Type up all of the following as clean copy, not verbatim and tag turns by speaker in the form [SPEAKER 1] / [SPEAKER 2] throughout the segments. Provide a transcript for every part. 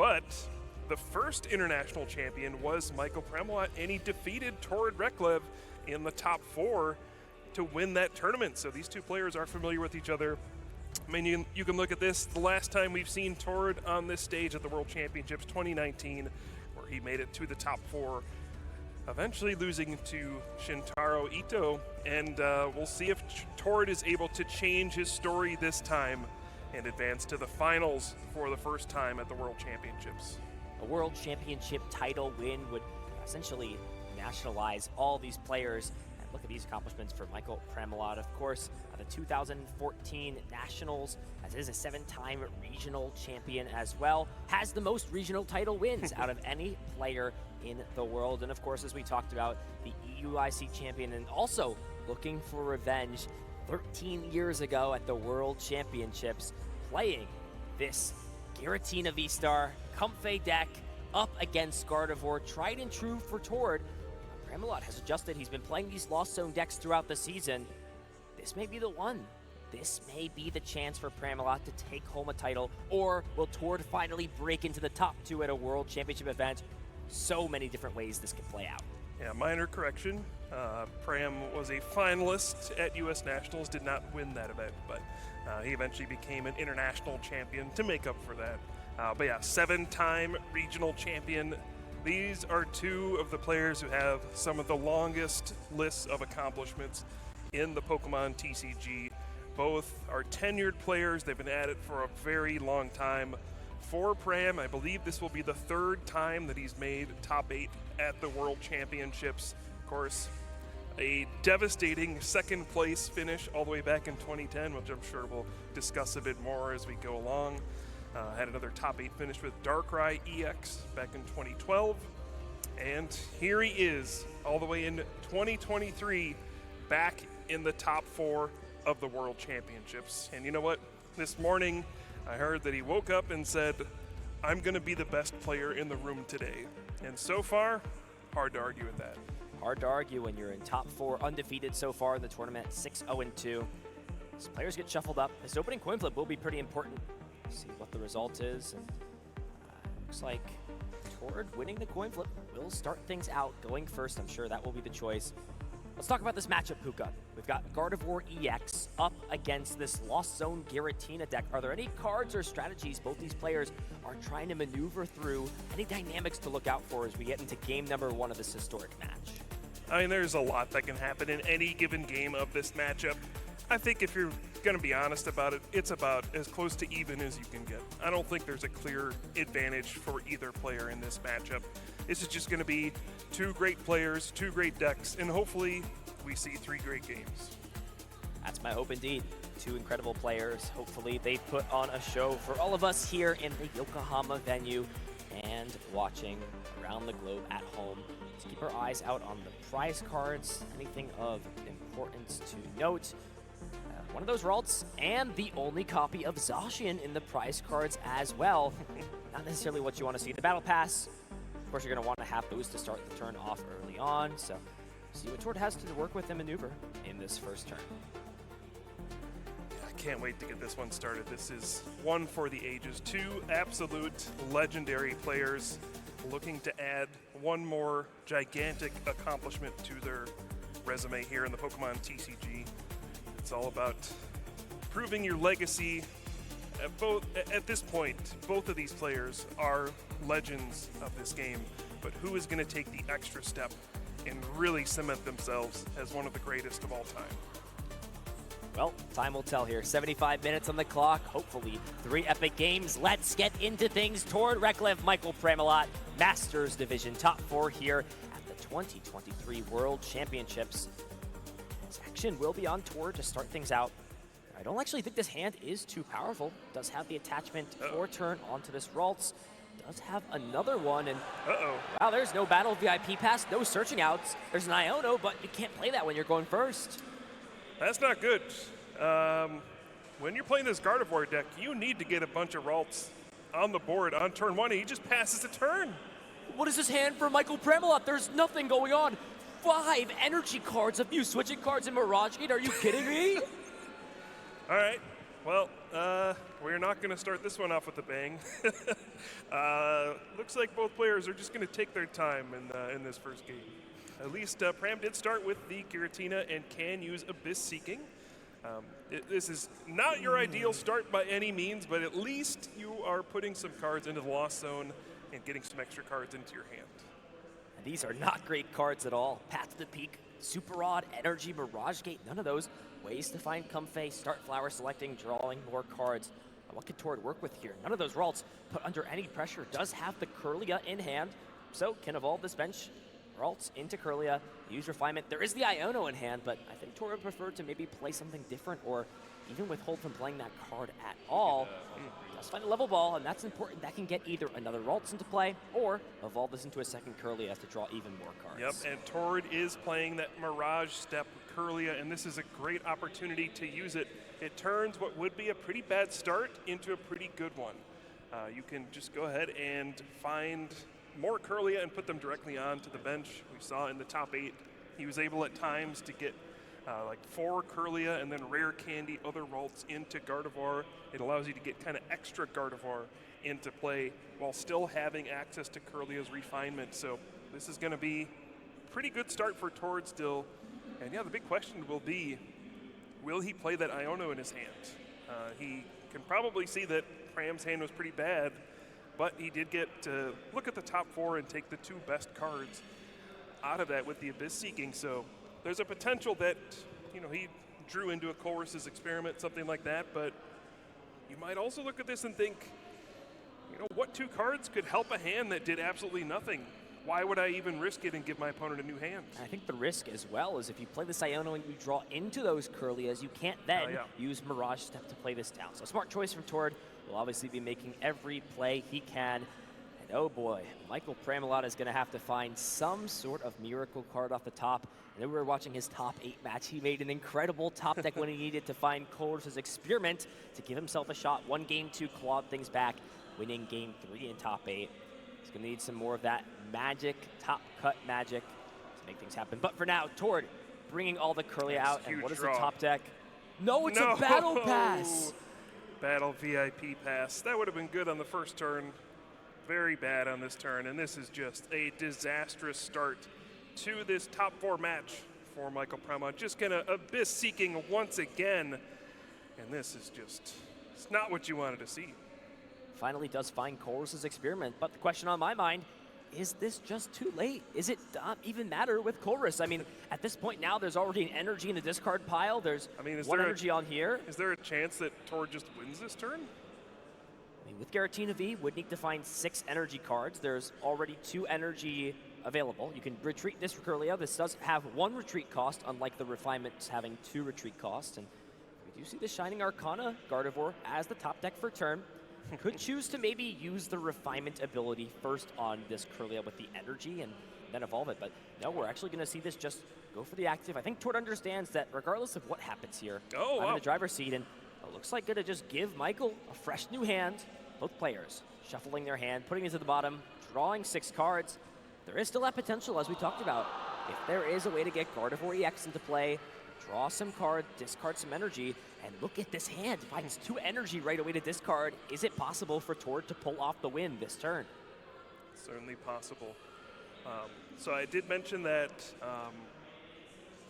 [SPEAKER 1] but the first international champion was Michael Pramawat, and he defeated Reklev in the top 4 to win that tournament. So these two players are familiar with each other. I mean, you can look at this. The last time we've seen Tord on this stage at the World Championships, 2019, where he made it to the top 4, eventually losing to Shintaro Ito. And we'll see if Tord is able to change his story this time and advance to the finals for the first time at the World Championships.
[SPEAKER 2] A World Championship title win would essentially nationalize all these players. And look at these accomplishments for Michael Pramawat. Of course, the 2014 Nationals, as is a 7-time regional champion as well, has the most regional title wins out of any player in the world. And of course, as we talked about, the EUIC champion, and also looking for revenge 13 years ago at the World Championships, playing this Giratina V-Star Comfey deck up against Gardevoir. Tried and true for Tord. Pramawat has adjusted. He's been playing these Lost Zone decks throughout the season. This may be the one. This may be the chance for Pramawat to take home a title, or will Tord finally break into the top 2 at a World Championship event? So many different ways this could play out.
[SPEAKER 1] Yeah, minor correction. Pram was a finalist at U.S. Nationals, did not win that event, but he eventually became an international champion to make up for that. But yeah, 7-time regional champion. These are two of the players who have some of the longest lists of accomplishments in the Pokemon TCG. Both are tenured players. They've been at it for a very long time. For Pram, I believe this will be the 3rd time that he's made top 8 at the World Championships. Of course, a devastating 2nd place finish all the way back in 2010, which I'm sure we'll discuss a bit more as we go along. Had another top 8 finish with Darkrai EX back in 2012. And here he is, all the way in 2023, back in the top 4 of the World Championships. And you know what? This morning, I heard that he woke up and said, I'm going to be the best player in the room today. And so far, hard to argue with that.
[SPEAKER 2] Hard to argue when you're in top 4, undefeated so far in the tournament, 6-0-2. As players get shuffled up, this opening coin flip will be pretty important. See what the result is. And looks like Tord winning the coin flip will start things out. Going first, I'm sure that will be the choice. Let's talk about this matchup, Puka. We've got Gardevoir EX up against this Lost Zone Giratina deck. Are there any cards or strategies both these players are trying to maneuver through? Any dynamics to look out for as we get into game number 1 of this historic match?
[SPEAKER 1] I mean, there's a lot that can happen in any given game of this matchup. I think if you're going to be honest about it, it's about as close to even as you can get. I don't think there's a clear advantage for either player in this matchup. This is just going to be 2 great players, 2 great decks, and hopefully we see 3 great games.
[SPEAKER 2] That's my hope indeed. 2 incredible players. Hopefully they put on a show for all of us here in the Yokohama venue and watching around the globe at home. Let's keep our eyes out on the prize cards. Anything of importance to note. One of those Ralts, and the only copy of Zacian in the prize cards as well. Not necessarily what you want to see. The Battle Pass, of course, you're going to want to have those to start the turn off early on. So see what Tord has to work with and maneuver in this first turn.
[SPEAKER 1] I can't wait to get this one started. This is one for the ages. 2 absolute legendary players looking to add one more gigantic accomplishment to their resume here in the Pokemon TCG. It's all about proving your legacy. At this point, both of these players are legends of this game, but who is going to take the extra step and really cement themselves as one of the greatest of all time?
[SPEAKER 2] Well, time will tell here. 75 minutes on the clock. Hopefully 3 epic games. Let's get into things. Tord Reklev, Michael Pramawat, Masters Division top 4 here at the 2023 World Championships. This action will be on Tord to start things out. I don't actually think this hand is too powerful. Does have the attachment for turn onto this Ralts. Does have another one, and wow, there's no battle VIP pass, no searching outs. There's an Iono, but you can't play that when you're going first.
[SPEAKER 1] That's not good. When you're playing this Gardevoir deck, you need to get a bunch of Ralts on the board on turn 1, and he just passes the turn.
[SPEAKER 2] What is this hand for Michael Pramawat? There's nothing going on. 5 energy cards of you switching cards in Mirage Gate. Are you kidding me?
[SPEAKER 1] All right, Well, we're not going to start this one off with a bang. Looks like both players are just going to take their time in this first game. At least Pram did start with the Giratina and can use Abyss Seeking. This is not your ideal start by any means, but at least you are putting some cards into the Lost Zone and getting some extra cards into your hand.
[SPEAKER 2] And these are not great cards at all. Path to the Peak, Super Rod, Energy, Mirage Gate, none of those. Ways to find Comfey, start flower selecting, drawing more cards. What could Tord work with here? None of those Ralts put under any pressure. Does have the Kirlia in hand, so can evolve this bench. Ralts into Kirlia, use Refinement. There is the Iono in hand, but I think Tord would prefer to maybe play something different or even withhold from playing that card at all. Does find a level ball, and that's important. That can get either another Ralts into play or evolve this into a second Kirlia to draw even more cards.
[SPEAKER 1] Yep, and Tord is playing that Mirage Step Kirlia, and this is a great opportunity to use it. It turns what would be a pretty bad start into a pretty good one. You can just go ahead and find more Kirlia and put them directly onto the bench. We saw in the top 8, he was able at times to get like 4 Kirlia and then Rare Candy, other Ralts into Gardevoir. It allows you to get kind of extra Gardevoir into play while still having access to Kirlia's Refinement. So this is going to be a pretty good start for Tord still. And yeah, the big question will be, will he play that Iono in his hand? He can probably see that Pram's hand was pretty bad, but he did get to look at the top 4 and take the 2 best cards out of that with the Abyss Seeking. So there's a potential that, you know, he drew into a Chorus's Experiment, something like that, but you might also look at this and think, you know, what 2 cards could help a hand that did absolutely nothing? Why would I even risk it and give my opponent a new hand?
[SPEAKER 2] I think the risk as well is if you play this Iono and you draw into those Kirlias, you can't then use Mirage Step to play this down. So smart choice from Tord. Will obviously be making every play he can. And oh boy, Michael Pramawat is going to have to find some sort of miracle card off the top. And then we were watching his top 8 match. He made an incredible top deck when he needed to find Chorus's Experiment to give himself a shot. Won game 2, clawed things back, winning game 3 in top 8. He's going to need some more of that magic, top cut magic to make things happen. But for now, Tord bringing all the Kirlia out. And what is the top deck? No, it's a Battle Pass.
[SPEAKER 1] Battle VIP Pass. That would have been good on the first turn. Very bad on this turn. And this is just a disastrous start to this top 4 match for Michael Pramawat. Just going to Abyss Seeking once again. And this is just, it's not what you wanted to see.
[SPEAKER 2] Finally does find Chorus's Experiment, but the question on my mind, is this just too late? Is it not even matter with Chorus? I mean, at this point now, there's already an energy in the discard pile. There's one energy on here.
[SPEAKER 1] Is there a chance that Tord just wins this turn?
[SPEAKER 2] I mean, with Giratina V, would need to find 6 energy cards. There's already 2 energy available. You can retreat this Kirlia. This does have 1 retreat cost, unlike the Refinements having 2 retreat costs. And we do see the Shining Arcana Gardevoir as the top deck for turn. Could choose to maybe use the Refinement ability first on this Kirlia with the energy and then evolve it. But no, we're actually going to see this just go for the active. I think Tord understands that regardless of what happens here, I'm in the driver's seat, and it looks like going to just give Michael a fresh new hand. Both players shuffling their hand, putting it to the bottom, drawing 6 cards. There is still that potential, as we talked about. If there is a way to get Gardevoir EX into play, draw some cards, discard some energy, and look at this hand. Finds 2 energy right away to discard. Is it possible for Tord to pull off the win this turn?
[SPEAKER 1] Certainly possible. So I did mention that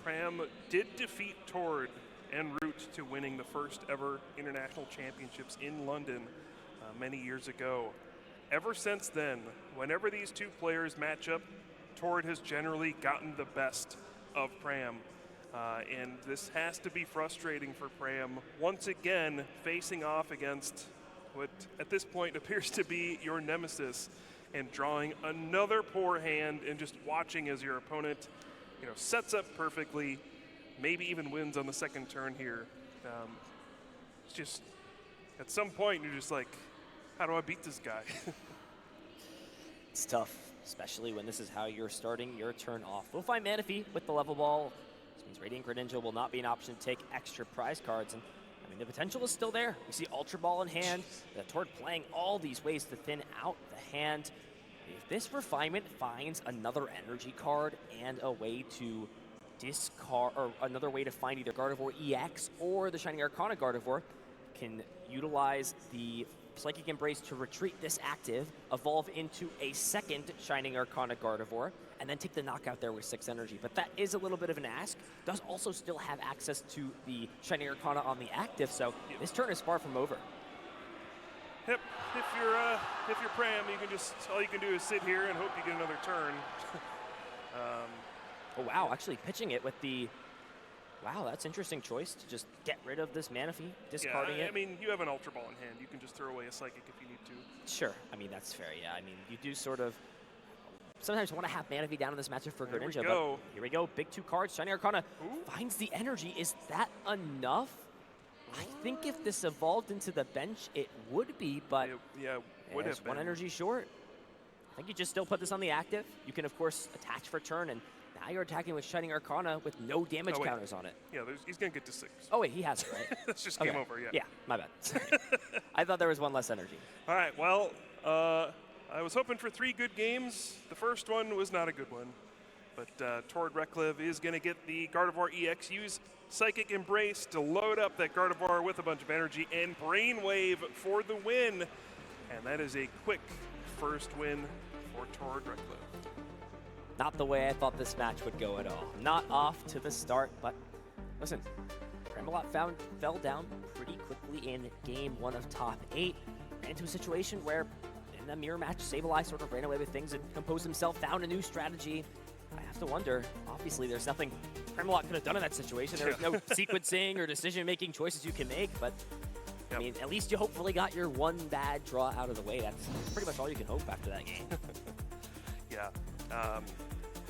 [SPEAKER 1] Pram did defeat Tord en route to winning the first ever international championships in London many years ago. Ever since then, whenever these 2 players match up, Tord has generally gotten the best of Pram. And this has to be frustrating for Pram, once again facing off against what at this point appears to be your nemesis and drawing another poor hand and just watching as your opponent, you know, sets up perfectly, maybe even wins on the second turn here. It's just, at some point you're just like, how do I beat this guy?
[SPEAKER 2] It's tough, especially when this is how you're starting your turn off. We'll find Manaphy with the level ball. This means Radiant Greninja will not be an option to take extra prize cards. And I mean, the potential is still there. We see Ultra Ball in hand. Tord playing all these ways to thin out the hand. If this Refinement finds another energy card and a way to discard, or another way to find either Gardevoir EX or the Shining Arcana Gardevoir, can utilize the Psychic Embrace to retreat this active, evolve into a second Shining Arcana Gardevoir, and then take the knockout there with 6 energy. But that is a little bit of an ask. Does also still have access to the Shining Arcana on the active, so this turn is far from over.
[SPEAKER 1] Yep. If you're Pram, you can just all you can do is sit here and hope you get another turn.
[SPEAKER 2] Oh wow! Actually, pitching it with the. Wow, that's interesting choice to just get rid of this Manaphy, discarding it.
[SPEAKER 1] I mean, you have an Ultra Ball in hand. You can just throw away a Psychic if you need to.
[SPEAKER 2] Sure. I mean, that's fair, yeah. I mean, you do sort of sometimes want to have Manaphy down in this matchup for Greninja. But here we go. Big 2 cards. Shining Arcana finds the energy. Is that enough? I think if this evolved into the bench, it would be, but
[SPEAKER 1] would have
[SPEAKER 2] one energy short. I think you just still put this on the active. You can, of course, attach for turn, and now you're attacking with Shining Arcana with no damage counters on it.
[SPEAKER 1] Yeah, he's going to get to 6.
[SPEAKER 2] Oh, wait, he has it, right?
[SPEAKER 1] That's just game over, yeah.
[SPEAKER 2] Yeah, my bad. Sorry. I thought there was one less energy.
[SPEAKER 1] All right, well, I was hoping for 3 good games. The first one was not a good one. But Tord Reklev is going to get the Gardevoir EX. Use Psychic Embrace to load up that Gardevoir with a bunch of energy, and Brainwave for the win. And that is a quick first win for Tord Reklev.
[SPEAKER 2] Not the way I thought this match would go at all. Not off to the start, but listen, Pramawat fell down pretty quickly in game 1 of top 8. Ran into a situation where in the mirror match, Sableye sort of ran away with things and composed himself, found a new strategy. I have to wonder, obviously there's nothing Pramawat could have done in that situation. There's no sequencing or decision-making choices you can make, but I mean, at least you hopefully got your one bad draw out of the way. That's pretty much all you can hope after that game.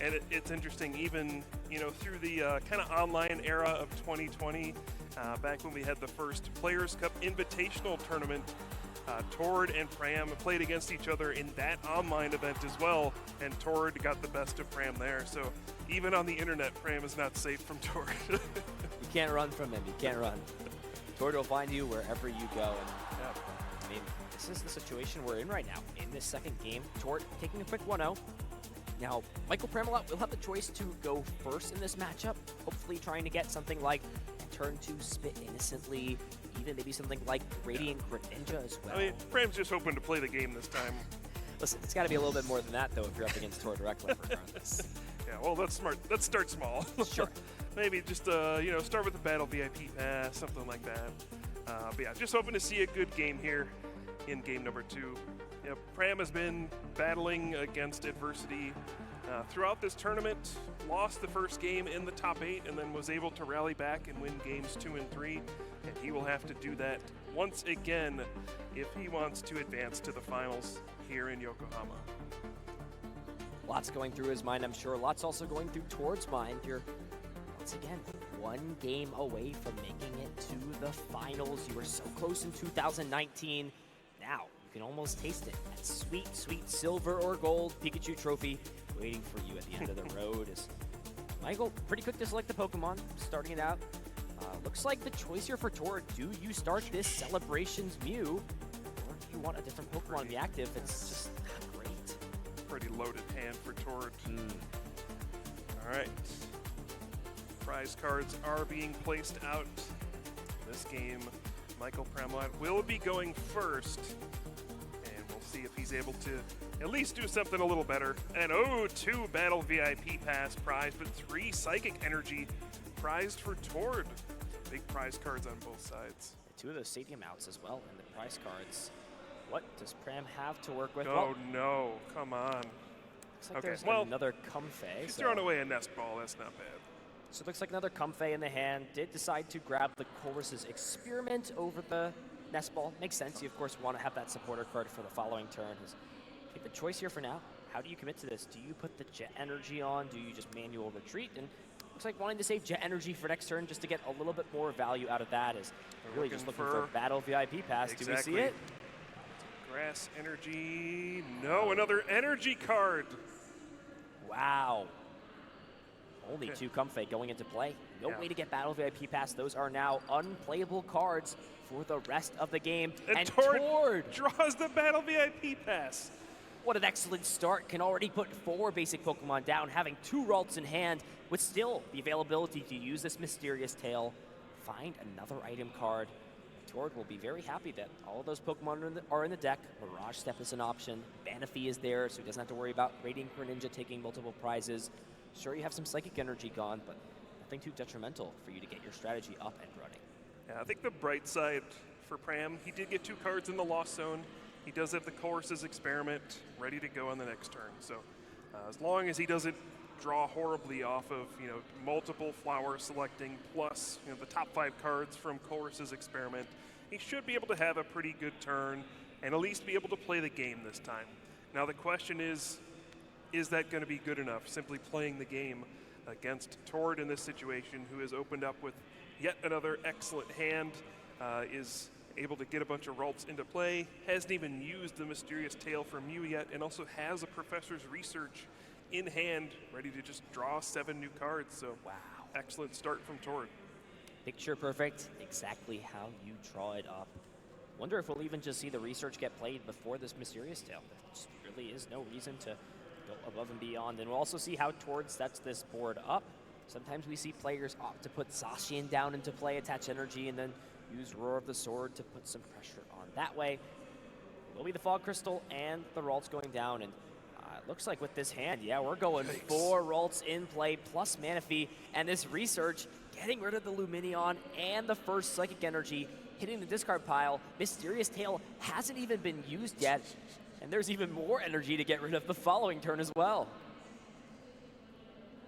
[SPEAKER 1] And it's interesting, even through the kind of online era of 2020, back when we had the first Players Cup Invitational Tournament, Tord and Pram played against each other in that online event as well, and Tord got the best of Pram there. So even on the internet, Pram is not safe from Tord.
[SPEAKER 2] You can't run from him. You can't run. Tord will find you wherever you go. And, I mean, this is the situation we're in right now. In this second game, Tord taking a quick 1-0. Now, Michael Pramawat will have the choice to go first in this matchup, hopefully trying to get something like turn 2 Spit Innocently, even maybe something like Radiant Greninja as well.
[SPEAKER 1] I mean, Pram's just hoping to play the game this time.
[SPEAKER 2] Listen, it's got to be a little bit more than that, though, if you're up against Tord Reklev regardless.
[SPEAKER 1] Yeah, well, that's smart. Let's start small.
[SPEAKER 2] Sure.
[SPEAKER 1] Maybe just, start with the Battle VIP Pass, something like that. But yeah, just hoping to see a good game here in game number 2. Pram has been battling against adversity throughout this tournament, lost the first game in the top 8, and then was able to rally back and win games 2 and 3. And he will have to do that once again if he wants to advance to the finals here in Yokohama.
[SPEAKER 2] Lots going through his mind, I'm sure. Lots also going through Tord's mind. You're, once again, 1 game away from making it to the finals. You were so close in 2019. Now, you can almost taste it. That sweet, sweet silver or gold Pikachu trophy waiting for you at the end of the road. Is Michael pretty quick to select the Pokemon, starting it out. Looks like the choice here for Tord. Do you start this Celebrations Mew, or do you want a different Pokemon to be active? It's just not great.
[SPEAKER 1] Pretty loaded hand for Tord. All right. Prize cards are being placed out. This game, Michael Pramawat will be going first. And we'll see if he's able to at least do something a little better. And 2 Battle VIP Pass prize, but 3 Psychic Energy prized for Tord. Big prize cards on both sides.
[SPEAKER 2] 2 of those stadium outs as well in the prize cards. What does Pram have to work with?
[SPEAKER 1] Oh, no. Come on.
[SPEAKER 2] Looks like there's another Comfey.
[SPEAKER 1] He's throwing away a Nest Ball. That's not bad.
[SPEAKER 2] So it looks like another Comfey in the hand. Did decide to grab the Chorus's Experiment over the Nest Ball. Makes sense. You, of course, want to have that supporter card for the following turn. Take the choice here for now. How do you commit to this? Do you put the Jet Energy on? Do you just manual retreat? And looks like wanting to save Jet Energy for next turn just to get a little bit more value out of that is really just looking for Battle VIP Pass.
[SPEAKER 1] Exactly.
[SPEAKER 2] Do we see it?
[SPEAKER 1] Grass Energy. No, another Energy card.
[SPEAKER 2] Wow. Only 2 Comfey going into play. No way to get Battle VIP Pass. Those are now unplayable cards for the rest of the game.
[SPEAKER 1] And Tord draws the Battle VIP Pass.
[SPEAKER 2] What an excellent start. Can already put 4 basic Pokemon down, having 2 Ralts in hand, with still the availability to use this Mysterious Tail, find another item card. Tord will be very happy that all of those Pokemon are in the deck. Mirage Step is an option. Manaphy is there, so he doesn't have to worry about Radiant Greninja taking multiple prizes. Sure, you have some Psychic Energy gone, but nothing too detrimental for you to get your strategy up and running.
[SPEAKER 1] Yeah, I think the bright side for Pram, he did get 2 cards in the Lost Zone. He does have the Colress's Experiment ready to go on the next turn. So as long as he doesn't draw horribly off of multiple flower selecting plus the top 5 cards from Colress's Experiment, he should be able to have a pretty good turn and at least be able to play the game this time. Now the question is that going to be good enough? Simply playing the game against Tord in this situation, who has opened up with yet another excellent hand, is able to get a bunch of Ralts into play, hasn't even used the Mysterious Tail from Mew yet, and also has a Professor's Research in hand, ready to just draw 7 new cards. So
[SPEAKER 2] wow,
[SPEAKER 1] excellent start from Tord.
[SPEAKER 2] Picture perfect, exactly how you draw it up. Wonder if we'll even just see the Research get played before this Mysterious Tail. There just really is no reason to go above and beyond. And we'll also see how Tord sets this board up. Sometimes we see players opt to put Zacian down into play, attach energy, and then use Roar of the Sword to put some pressure on that way. It will be the Fog Crystal and the Ralts going down, and it looks like with this hand, yeah, we're going 4 Ralts in play plus Manaphy, and this Research getting rid of the Luminion and the first Psychic Energy, hitting the discard pile. Mysterious Tail hasn't even been used yet, and there's even more energy to get rid of the following turn as well.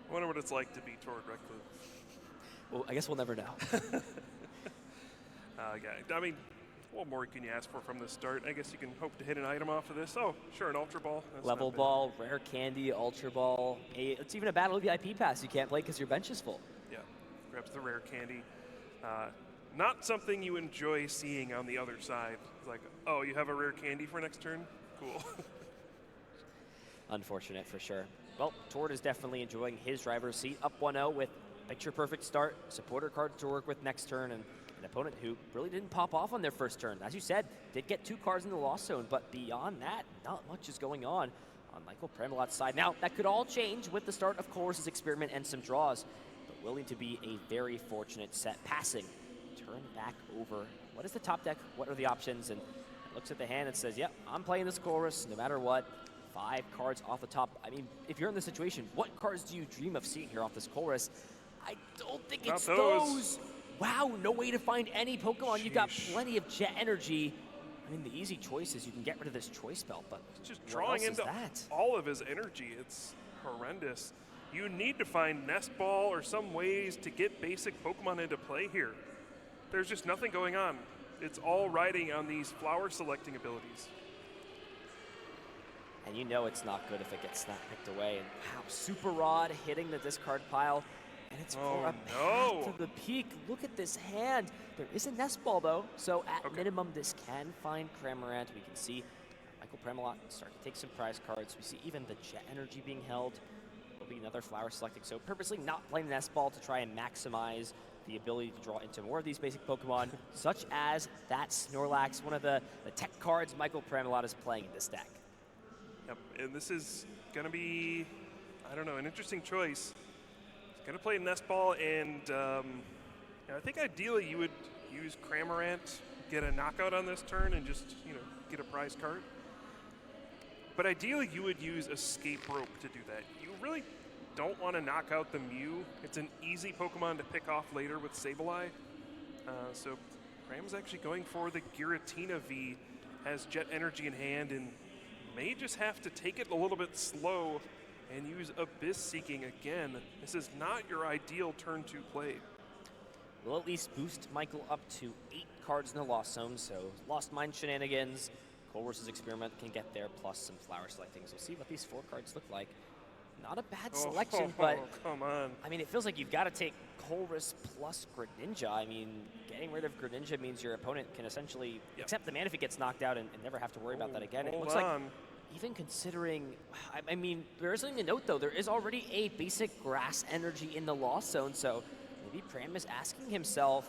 [SPEAKER 1] I wonder what it's like to be Tord Reklev.
[SPEAKER 2] Well, I guess we'll never know.
[SPEAKER 1] Yeah, I mean, what more can you ask for from the start? I guess you can hope to hit an item off of this. Oh, sure, an Ultra Ball. That's
[SPEAKER 2] Level Ball, Rare Candy, Ultra Ball. It's even a Battle VIP pass you can't play because your bench is full.
[SPEAKER 1] Yeah, grabs the Rare Candy. Not something you enjoy seeing on the other side. It's like, oh, you have a Rare Candy for next turn? Cool.
[SPEAKER 2] Unfortunate for sure. Well, Tord is definitely enjoying his driver's seat. Up 1-0 with picture perfect start, supporter cards to work with next turn, and an opponent who really didn't pop off on their first turn. As you said, did get 2 cards in the Lost Zone, but beyond that, not much is going on Michael Pramawat's side. Now, that could all change with the start of Colress's Experiment and some draws, but willing to be a very fortunate set. Passing, turn back over. What is the top deck? What are the options? And looks at the hand and says, yep, I'm playing this Colress no matter what. 5 cards off the top. I mean, if you're in this situation, what cards do you dream of seeing here off this Colress? I don't think it's those. Wow, no way to find any Pokemon. Sheesh. You've got plenty of Jet Energy. I mean, the easy choice is you can get rid of this Choice Belt, but
[SPEAKER 1] it's just drawing into all of his energy. It's horrendous. You need to find Nest Ball or some ways to get basic Pokemon into play here. There's just nothing going on. It's all riding on these flower selecting abilities.
[SPEAKER 2] And you know it's not good if it gets snap picked away. And wow, Super Rod hitting the discard pile. And it's for a path to the peak. Look at this hand. There is a Nest Ball, though. So at minimum, this can find Cramorant. We can see Michael Pramawat start to take some prize cards. We see even the Jet Energy being held. Will be another flower selecting. So purposely not playing the Nest Ball to try and maximize the ability to draw into more of these basic Pokemon, such as that Snorlax, one of the tech cards Michael Pramawat is playing in this deck.
[SPEAKER 1] Yep, and this is going to be, I don't know, an interesting choice. Going to play Nest Ball, and I think ideally you would use Cramorant, get a knockout on this turn, and just get a prize card. But ideally you would use Escape Rope to do that. You really don't want to knock out the Mew. It's an easy Pokemon to pick off later with Sableye. So Cram's actually going for the Giratina V, has Jet Energy in hand, and may just have to take it a little bit slow and use Abyss Seeking again. This is not your ideal turn 2 play.
[SPEAKER 2] We'll at least boost Michael up to 8 cards in the Lost Zone, so Lost Mine shenanigans, Colress's Experiment can get there, plus some flower selectings. We'll see what these 4 cards look like. Not a bad selection, but
[SPEAKER 1] come on.
[SPEAKER 2] I mean, it feels like you've got to take Colress plus Greninja. I mean, getting rid of Greninja means your opponent can essentially accept the mana if it gets knocked out and never have to worry about that again. It looks like even considering, I mean, there is something to note though, there is already a basic grass energy in the Lost Zone, so maybe Pram is asking himself,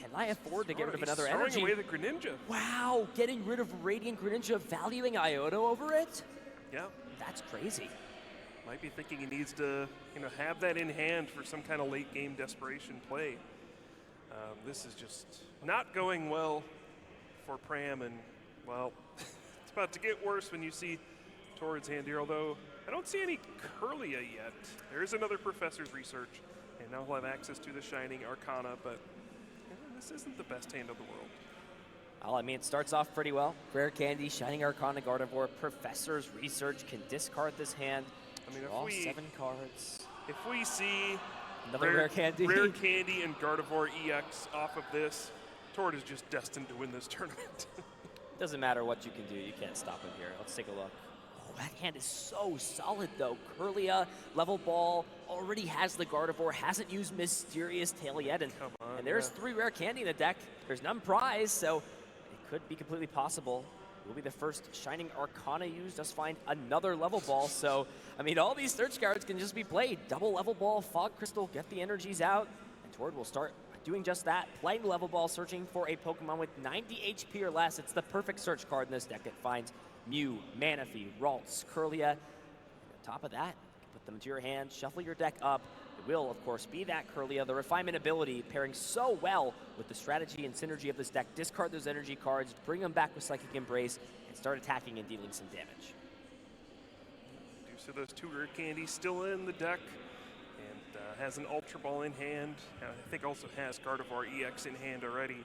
[SPEAKER 2] can I afford to get rid of another energy?
[SPEAKER 1] Throwing away the Greninja.
[SPEAKER 2] Wow, getting rid of Radiant Greninja, valuing Iodo over it?
[SPEAKER 1] Yeah.
[SPEAKER 2] That's crazy.
[SPEAKER 1] Might be thinking he needs to, have that in hand for some kind of late game desperation play. This is just not going well for Pram, and, well, it's about to get worse when you see Torrid's hand here, although I don't see any Kirlia yet. There is another Professor's Research, and now he'll have access to the Shining Arcana, but this isn't the best hand of the world.
[SPEAKER 2] Well, I mean, it starts off pretty well. Rare Candy, Shining Arcana, Gardevoir, Professor's Research can discard this hand.
[SPEAKER 1] I mean,
[SPEAKER 2] draw 7 cards.
[SPEAKER 1] If we see
[SPEAKER 2] another Rare Candy.
[SPEAKER 1] Rare Candy and Gardevoir EX off of this, Torrid is just destined to win this tournament.
[SPEAKER 2] Doesn't matter what you can do, you can't stop him here. Let's take a look. Oh, that hand is so solid, though. Kirlia, Level Ball, already has the Gardevoir, hasn't used Mysterious Tail yet, and there's 3 Rare Candy in the deck. There's none prized, so it could be completely possible. Will be the first Shining Arcana used. Does find another Level Ball, so, I mean, all these search cards can just be played. Double Level Ball, Fog Crystal, get the energies out, and Torrid will start doing just that, playing Level Ball, searching for a Pokemon with 90 HP or less. It's the perfect search card in this deck. It finds Mew, Manaphy, Ralts, Kirlia. On top of that, put them into your hand, shuffle your deck up. It will, of course, be that Kirlia. The Refinement ability pairing so well with the strategy and synergy of this deck. Discard those energy cards, bring them back with Psychic Embrace, and start attacking and dealing some damage.
[SPEAKER 1] So those 2 Rare Candies still in the deck, and has an Ultra Ball in hand. I think also has Gardevoir EX in hand already.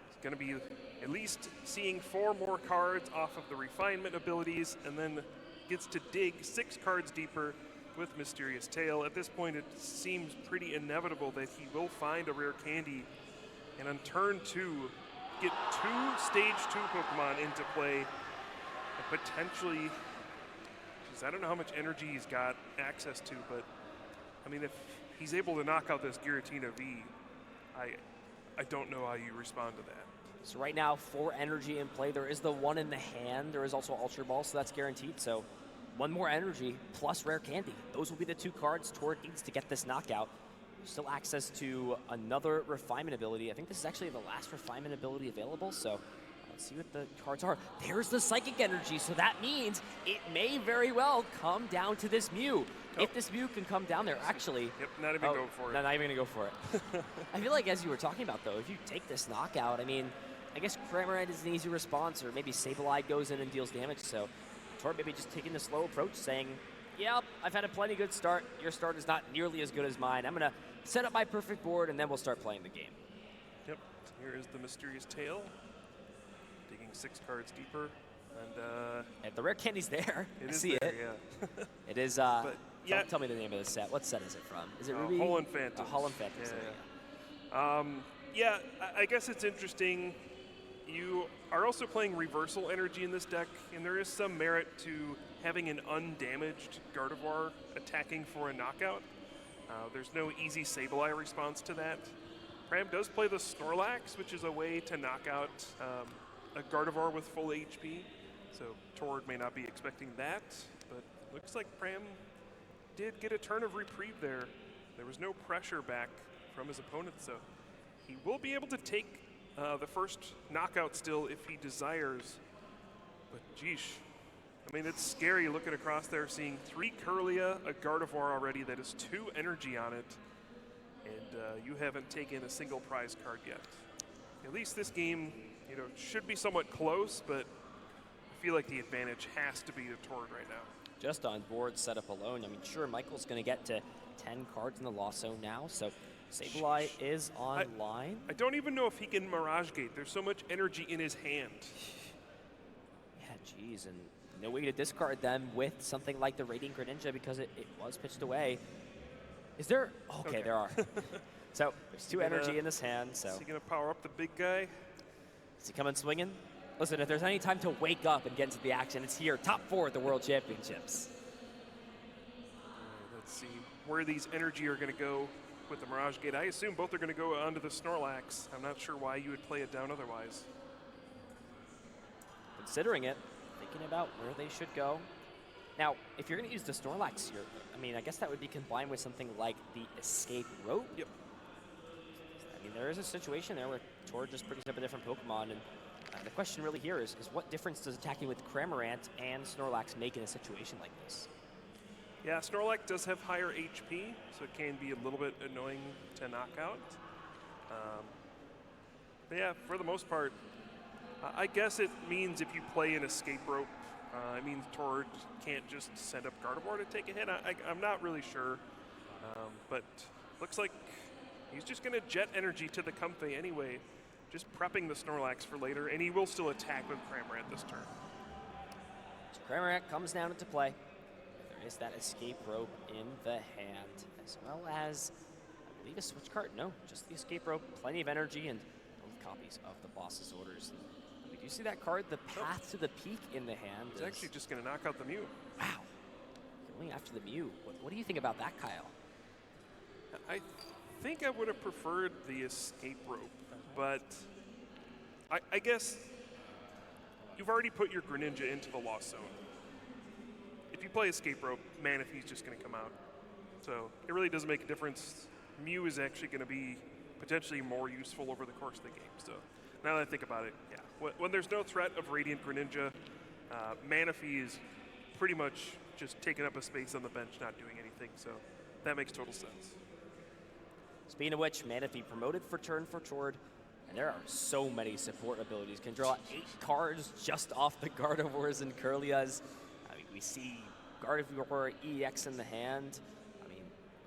[SPEAKER 1] It's going to be at least seeing 4 more cards off of the Refinement abilities, and then gets to dig 6 cards deeper with Mysterious Tail. At this point, it seems pretty inevitable that he will find a Rare Candy, and on turn 2, get 2 Stage 2 Pokemon into play, and potentially, I don't know how much energy he's got access to, but I mean, if he's able to knock out this Giratina V, I don't know how you respond to that.
[SPEAKER 2] So right now, 4 energy in play. There is the 1 in the hand. There is also Ultra Ball, so that's guaranteed. So 1 more energy plus Rare Candy. Those will be the 2 cards Torrid needs to get this knockout. Still access to another Refinement ability. I think this is actually the last Refinement ability available, so let's see what the cards are. There's the Psychic Energy, so that means it may very well come down to this Mew. Oh. If this Mew can come down there, actually.
[SPEAKER 1] Yep, not even going for it.
[SPEAKER 2] No, not even going to go for it. I feel like, as you were talking about, though, if you take this knockout, I mean, I guess Cramorant is an easy response, or maybe Sableye goes in and deals damage, so Torrid maybe just taking the slow approach, saying, yep, I've had a plenty good start. Your start is not nearly as good as mine. I'm going to set up my perfect board, and then we'll start playing the game.
[SPEAKER 1] Yep, here is the Mysterious Tail. 6 cards deeper, and
[SPEAKER 2] the Rare Candy's there.
[SPEAKER 1] I
[SPEAKER 2] see
[SPEAKER 1] there,
[SPEAKER 2] it.
[SPEAKER 1] Yeah.
[SPEAKER 2] It is.
[SPEAKER 1] But yeah,
[SPEAKER 2] tell me the name of the set. What set is it from? Is it Ruby?
[SPEAKER 1] Hull and Phantom.
[SPEAKER 2] Hull and Phantom.
[SPEAKER 1] Yeah. I guess it's interesting. You are also playing Reversal Energy in this deck, and there is some merit to having an undamaged Gardevoir attacking for a knockout. There's no easy Sableye response to that. Pram does play the Snorlax, which is a way to knock out a Gardevoir with full HP, so Torrid may not be expecting that, but looks like Pram did get a turn of reprieve there. There was no pressure back from his opponent, so he will be able to take the first knockout still if he desires. But geesh, I mean, it's scary looking across there, seeing 3 Kirlia, a Gardevoir already that has 2 energy on it, and you haven't taken a single prize card yet. At least this game, should be somewhat close, but I feel like the advantage has to be to Torrid right now.
[SPEAKER 2] Just on board setup alone, I mean, sure, Michael's going to get to 10 cards in the Lasso now, so Sableye is online.
[SPEAKER 1] I don't even know if he can Mirage Gate. There's so much energy in his hand.
[SPEAKER 2] Yeah, geez, and no way to discard them with something like the Radiant Greninja because it was pitched away. Is there? Okay, there are. So there's 2 energy in this hand. So
[SPEAKER 1] is he going to power up the big guy?
[SPEAKER 2] Is he coming swinging? Listen, if there's any time to wake up and get into the action, it's here. Top 4 at the World Championships.
[SPEAKER 1] Let's see where these energy are going to go with the Mirage Gate. I assume both are going to go onto the Snorlax. I'm not sure why you would play it down otherwise.
[SPEAKER 2] Considering it, thinking about where they should go. Now, if you're going to use the Snorlax here, I mean, I guess that would be combined with something like the Escape Rope.
[SPEAKER 1] Yep.
[SPEAKER 2] I mean, there is a situation there where Torrid just brings up a different Pokemon, and the question really here is what difference does attacking with Cramorant and Snorlax make in a situation like this?
[SPEAKER 1] Yeah, Snorlax does have higher HP, so it can be a little bit annoying to knock out. But yeah, for the most part, I guess it means if you play an escape rope, it means Tord can't just send up Gardevoir to take a hit. I'm not really sure, but looks like he's just going to jet energy to the Comfey anyway, just prepping the Snorlax for later, and he will still attack with Cramorant this turn.
[SPEAKER 2] So Cramorant comes down into play. There is that escape rope in the hand, as well as, I believe, a switch card. No, just the escape rope, plenty of energy, and both copies of the boss's orders. We do see that card, the Path to the Peak, in the hand.
[SPEAKER 1] He's actually just going to knock out the Mew.
[SPEAKER 2] Wow. Going after the Mew. What do you think about that, Kyle?
[SPEAKER 1] I think I would have preferred the escape rope, but I guess you've already put your Greninja into the Lost Zone. If you play escape rope, Manaphy's just going to come out. So it really doesn't make a difference. Mew is actually going to be potentially more useful over the course of the game. So now that I think about it, yeah. When there's no threat of Radiant Greninja, Manaphy is pretty much just taking up a space on the bench, not doing anything. So that makes total sense.
[SPEAKER 2] Speaking of which, Manaphy promoted for turn for Tord, and there are so many support abilities. Can draw 8 cards just off the Gardevoirs and Kirlias. I mean, we see Gardevoir EX in the hand. I mean,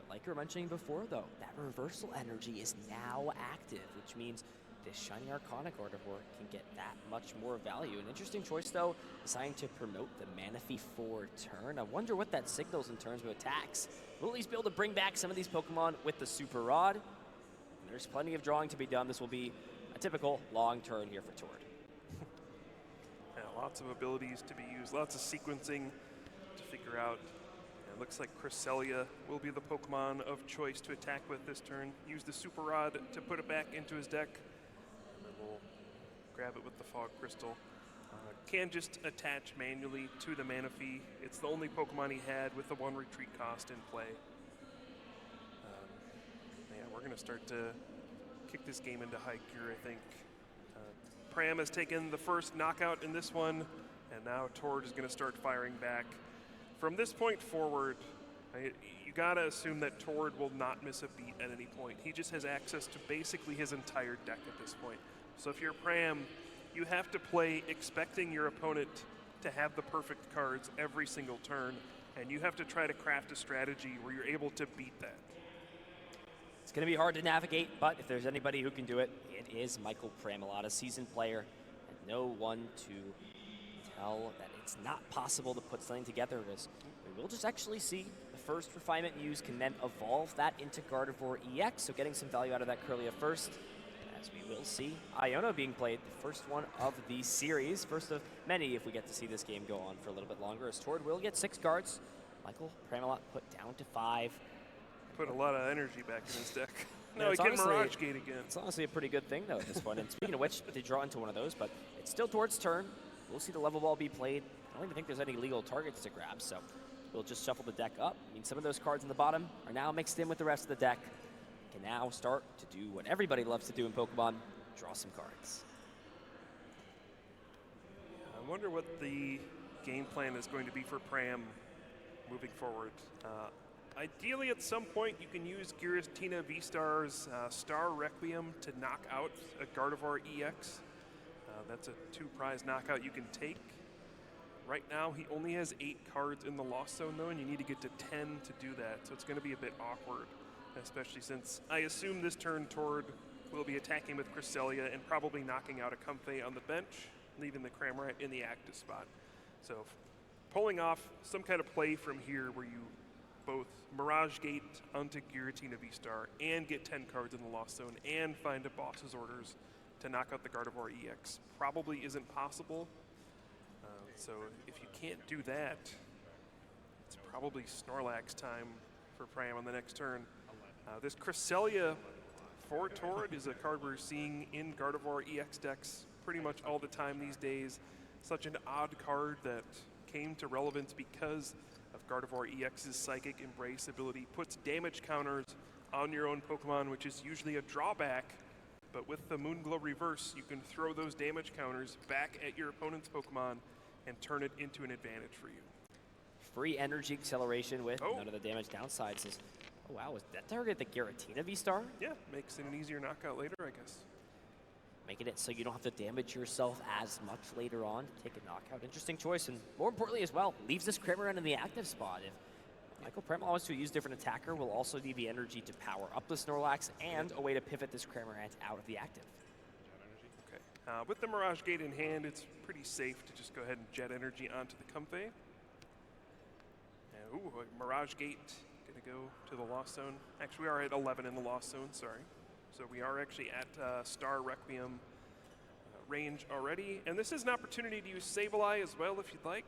[SPEAKER 2] like you were mentioning before, though, that reversal energy is now active, which means this Shining Arcana Gardevoir can get that much more value. An interesting choice, though, deciding to promote the Manaphy for turn. I wonder what that signals in terms of attacks. We'll at least be able to bring back some of these Pokemon with the Super Rod. There's plenty of drawing to be done. This will be a typical long turn here for Tord.
[SPEAKER 1] Yeah, lots of abilities to be used, lots of sequencing to figure out. It looks like Cresselia will be the Pokemon of choice to attack with this turn. Use the Super Rod to put it back into his deck. And then we'll grab it with the Fog Crystal. Can just attach manually to the Manaphy. It's the only Pokemon he had with the 1 retreat cost in play. Yeah, we're going to start to kick this game into high gear, I think. Pram has taken the first knockout in this one, and now Tord is going to start firing back. From this point forward, you got to assume that Tord will not miss a beat at any point. He just has access to basically his entire deck at this point. So if you're Pram, you have to play expecting your opponent to have the perfect cards every single turn, and you have to try to craft a strategy where you're able to beat that.
[SPEAKER 2] It's going to be hard to navigate, but if there's anybody who can do it, it is Michael Pramawat, a seasoned player, and no one to tell that it's not possible to put something together. As we will just actually see the first refinement used can then evolve that into Gardevoir EX, so getting some value out of that Kirlia first. As we will see Iono being played, the first one of the series, first of many if we get to see this game go on for a little bit longer, as Tord will get 6 cards. Michael Pramawat put down to 5.
[SPEAKER 1] Put a lot of energy back in his deck.
[SPEAKER 2] Yeah,
[SPEAKER 1] No, he can Mirage Gate again.
[SPEAKER 2] It's honestly a pretty good thing, though, at this point. And speaking of which, they draw into one of those, but it's still Tord's turn. We'll see the level ball be played. I don't even think there's any legal targets to grab, so we'll just shuffle the deck up. I mean, some of those cards in the bottom are now mixed in with the rest of the deck. Can now start to do what everybody loves to do in Pokemon, draw some cards.
[SPEAKER 1] I wonder what the game plan is going to be for Pram moving forward. Ideally, at some point, you can use Giratina V-Star's Star Requiem to knock out a Gardevoir EX. That's a 2-prize knockout you can take. Right now, he only has 8 cards in the Lost Zone, though, and you need to get to 10 to do that, so it's going to be a bit awkward, especially since I assume this turn Tord will be attacking with Cresselia and probably knocking out a Comfey on the bench, leaving the Cramorant in the active spot. So pulling off some kind of play from here where you both Mirage Gate onto Giratina V-Star and get 10 cards in the Lost Zone and find a boss's orders to knock out the Gardevoir EX probably isn't possible. So if you can't do that, it's probably Snorlax time for Pram on the next turn. This Cresselia for Tord is a card we're seeing in Gardevoir EX decks pretty much all the time these days. Such an odd card that came to relevance because of Gardevoir EX's Psychic Embrace ability. Puts damage counters on your own Pokemon, which is usually a drawback, but with the Moonglow Reverse, you can throw those damage counters back at your opponent's Pokemon and turn it into an advantage for you.
[SPEAKER 2] Free energy acceleration with none of the damage downsides. As Oh, wow, was that target the Giratina V-Star?
[SPEAKER 1] Yeah, makes it an easier knockout later, I guess.
[SPEAKER 2] Making it so you don't have to damage yourself as much later on to take a knockout. Interesting choice, and more importantly as well, leaves this Cramorant in the active spot. If Michael Pramawat wants to use different attacker, will also need the energy to power up the Snorlax and a way to pivot this Cramorant out of the active.
[SPEAKER 1] Okay. With the Mirage Gate in hand, it's pretty safe to just go ahead and Jet Energy onto the Comfey. And, ooh, Mirage Gate gonna go to the Lost Zone. Actually, we are at 11 in the Lost Zone, sorry. So we are actually at Star Requiem range already. And this is an opportunity to use Sableye as well if you'd like.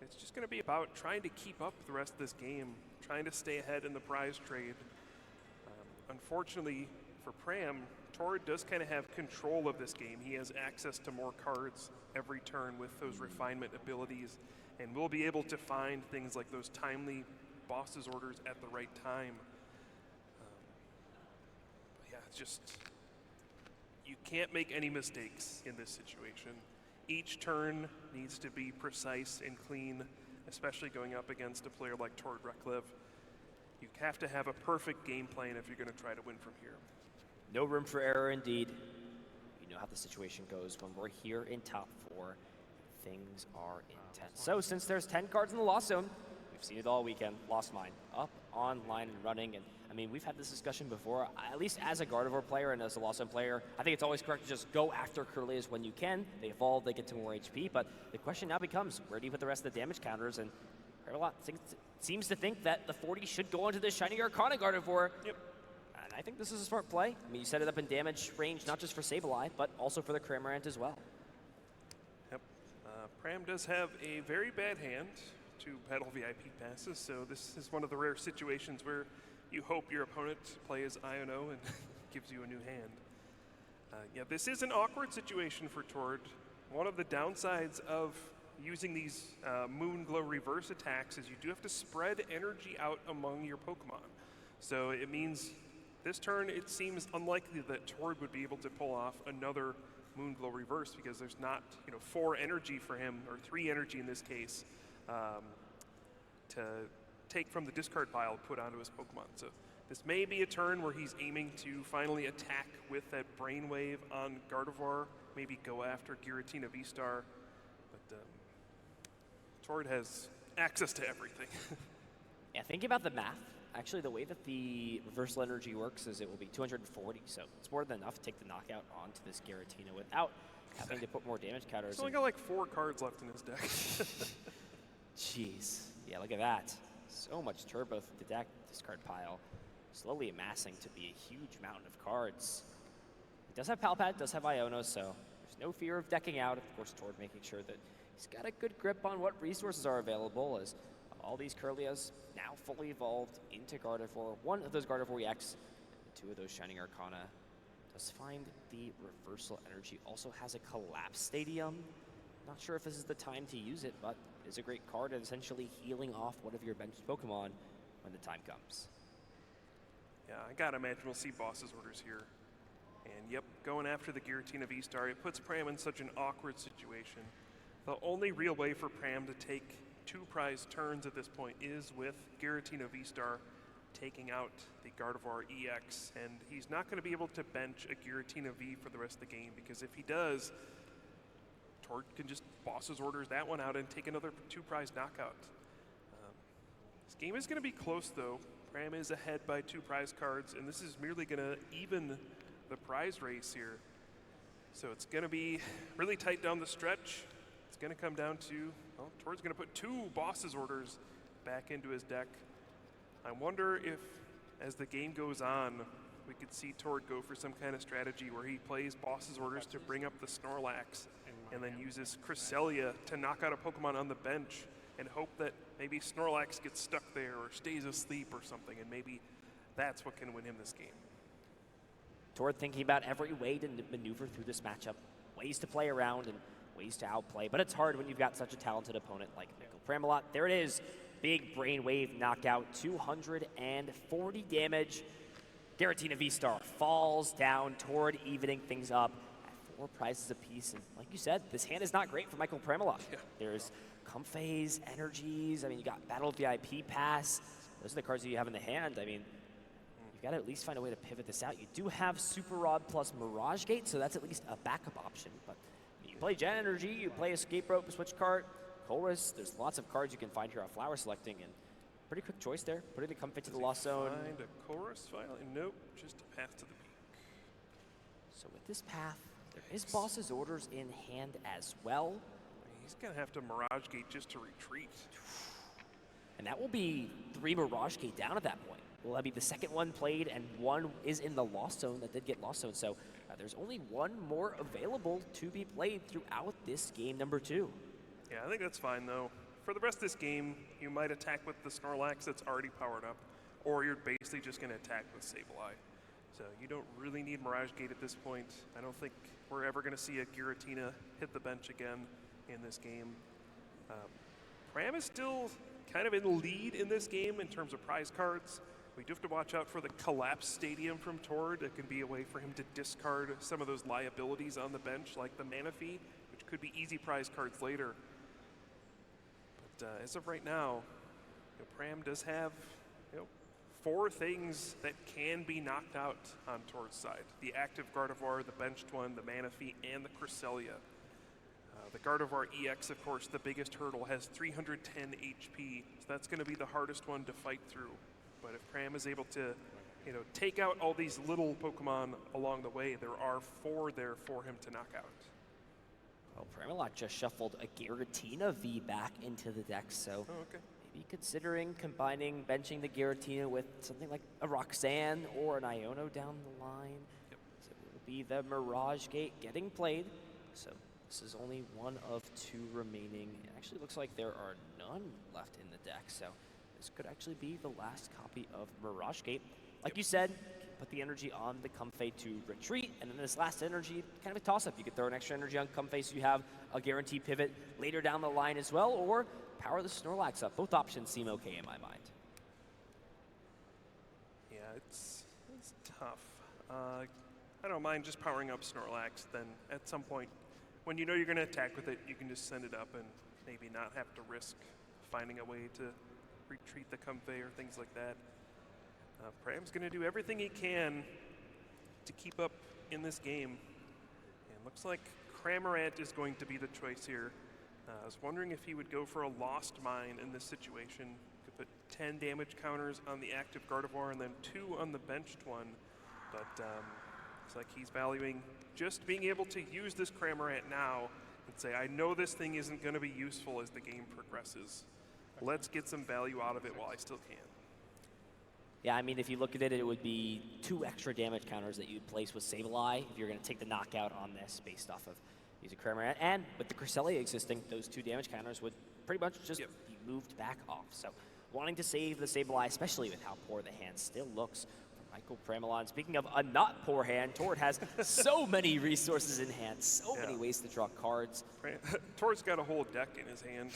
[SPEAKER 1] It's just going to be about trying to keep up the rest of this game, trying to stay ahead in the prize trade. Unfortunately for Pram, Tord does kind of have control of this game. He has access to more cards every turn with those refinement abilities, and will be able to find things like those timely bosses orders at the right time. Yeah, it's just, you can't make any mistakes in this situation. Each turn needs to be precise and clean, especially going up against a player like Tord Reklev. You have to have a perfect game plan if you're going to try to win from here.
[SPEAKER 2] No room for error indeed. You know how the situation goes when we're here in top 4. Things are intense. So since there's 10 cards in the Lost Zone, we've seen it all weekend. Lost Mine, up, online, and running. And I mean, we've had this discussion before. At least as a Gardevoir player and as a Lost Zone player, I think it's always correct to just go after Kirlias when you can. They evolve, they get to more HP. But the question now becomes, where do you put the rest of the damage counters? And Pramawat seems to think that the 40 should go into this Shining Arcana Gardevoir.
[SPEAKER 1] Yep.
[SPEAKER 2] And I think this is a smart play. I mean, you set it up in damage range, not just for Sableye, but also for the Cramorant as well.
[SPEAKER 1] Yep. Pram does have a very bad hand to battle VIP passes, so this is one of the rare situations where you hope your opponent plays Iono and gives you a new hand. Yeah, this is an awkward situation for Tord. One of the downsides of using these Moonglow reverse attacks is you do have to spread energy out among your Pokemon. So it means this turn it seems unlikely that Tord would be able to pull off another Moonglow reverse because there's not 4 energy for him, or 3 energy in this case, to take from the discard pile and put onto his Pokemon. So this may be a turn where he's aiming to finally attack with that Brainwave on Gardevoir, maybe go after Giratina V-Star, but Tord has access to everything.
[SPEAKER 2] Yeah, think about the math. Actually, the way that the reversal energy works is it will be 240, so it's more than enough to take the knockout onto this Giratina without having to put more damage counters.
[SPEAKER 1] He's only got like 4 cards left in his deck.
[SPEAKER 2] Jeez. Yeah, look at that. So much turbo through the deck discard pile. Slowly amassing to be a huge mountain of cards. It does have Palpad, does have Iono, so there's no fear of decking out. Of course, Tord making sure that he's got a good grip on what resources are available, as all these Kirlias now fully evolved into Gardevoir. One of those Gardevoir EX, and 2 of those Shining Arcana. Does find the reversal energy. Also has a Collapse Stadium. Not sure if this is the time to use it, but it's a great card and essentially healing off one of your benched Pokemon when the time comes.
[SPEAKER 1] Yeah, I gotta imagine we'll see bosses orders here. And yep, going after the Giratina V-Star, it puts Pram in such an awkward situation. The only real way for Pram to take 2 prize turns at this point is with Giratina V-Star taking out the Gardevoir EX, and he's not gonna be able to bench a Giratina V for the rest of the game, because if he does, Tord can just bosses orders that one out and take another 2 prize knockout. This game is gonna be close though. Pram is ahead by 2 prize cards, and this is merely gonna even the prize race here. So it's gonna be really tight down the stretch. It's gonna come down to, well, Tord's gonna put 2 bosses orders back into his deck. I wonder if, as the game goes on, we could see Tord go for some kind of strategy where he plays bosses orders to bring up the Snorlax and then uses Cresselia to knock out a Pokemon on the bench and hope that maybe Snorlax gets stuck there or stays asleep or something, and maybe that's what can win him this game.
[SPEAKER 2] Tord thinking about every way to maneuver through this matchup, ways to play around and ways to outplay, but it's hard when you've got such a talented opponent like Michael Pramawat. There it is, big Brainwave knockout, 240 damage. Giratina V-Star falls down. Tord evening things up at 4 prizes apiece, and like you said, this hand is not great for Michael Pramawat.
[SPEAKER 1] Yeah.
[SPEAKER 2] There's Comfey's, energies, I mean, you got Battle VIP Pass, those are the cards that you have in the hand. I mean, you've got to at least find a way to pivot this out. You do have Super Rod plus Mirage Gate, so that's at least a backup option. But you play Gen Energy, you play Escape Rope, Switch Cart, Chorus. There's lots of cards you can find here on Flower Selecting, and pretty quick choice there. Putting the Comfey to the Lost Zone.
[SPEAKER 1] Find a Chorus finally? Nope, just a path to the peak.
[SPEAKER 2] So with this path, there is Boss's Orders in hand as well.
[SPEAKER 1] He's going to have to Mirage Gate just to retreat.
[SPEAKER 2] And that will be 3 Mirage Gate down at that point. Will that be the second one played, and one is in the Lost Zone that did get Lost Zone. So there's only one more available to be played throughout this game number 2.
[SPEAKER 1] Yeah, I think that's fine, though. For the rest of this game, you might attack with the Snorlax that's already powered up, or you're basically just going to attack with Sableye. So you don't really need Mirage Gate at this point. I don't think we're ever going to see a Giratina hit the bench again in this game. Pram is still kind of in the lead in this game in terms of prize cards. We do have to watch out for the Collapse Stadium from Tord. It can be a way for him to discard some of those liabilities on the bench, like the Mana Fee, which could be easy prize cards later. But as of right now, Pram does have 4 things that can be knocked out on Tord's side. The active Gardevoir, the benched one, the Mana Fee, and the Cresselia. The Gardevoir EX, of course, the biggest hurdle, has 310 HP, so that's going to be the hardest one to fight through. But if Pram is able to, take out all these little Pokemon along the way, there are 4 there for him to knock out.
[SPEAKER 2] Well, Pramawat just shuffled a Giratina V back into the deck, so maybe considering combining benching the Giratina with something like a Roxanne or an Iono down the line.
[SPEAKER 1] Yep.
[SPEAKER 2] So it will be the Mirage Gate getting played. So this is only one of 2 remaining. It actually looks like there are none left in the deck, so this could actually be the last copy of Mirage Gate. Like you said, put the energy on the Comfey to retreat, and then this last energy, kind of a toss-up. You could throw an extra energy on Comfey so you have a guaranteed pivot later down the line as well, or power the Snorlax up. Both options seem okay in my mind.
[SPEAKER 1] Yeah, it's tough. I don't mind just powering up Snorlax, then at some point, when you know you're going to attack with it, you can just send it up and maybe not have to risk finding a way to retreat the Comfey or things like that. Pram's going to do everything he can to keep up in this game. And looks like Cramorant is going to be the choice here. I was wondering if he would go for a Lost Mine in this situation. Could put 10 damage counters on the active Gardevoir and then 2 on the benched one. But looks like he's valuing just being able to use this Cramorant now and say, I know this thing isn't going to be useful as the game progresses. Let's get some value out of it while I still can.
[SPEAKER 2] Yeah, I mean, if you look at it, it would be 2 extra damage counters that you'd place with Sableye if you're going to take the knockout on this based off of using Cramorant. And with the Cresselia existing, those 2 damage counters would pretty much just be moved back off. So wanting to save the Sableye, especially with how poor the hand still looks for Michael Pramawat. Speaking of a not poor hand, Tord has so many resources in hand, so many ways to draw cards.
[SPEAKER 1] Tord's got a whole deck in his hand.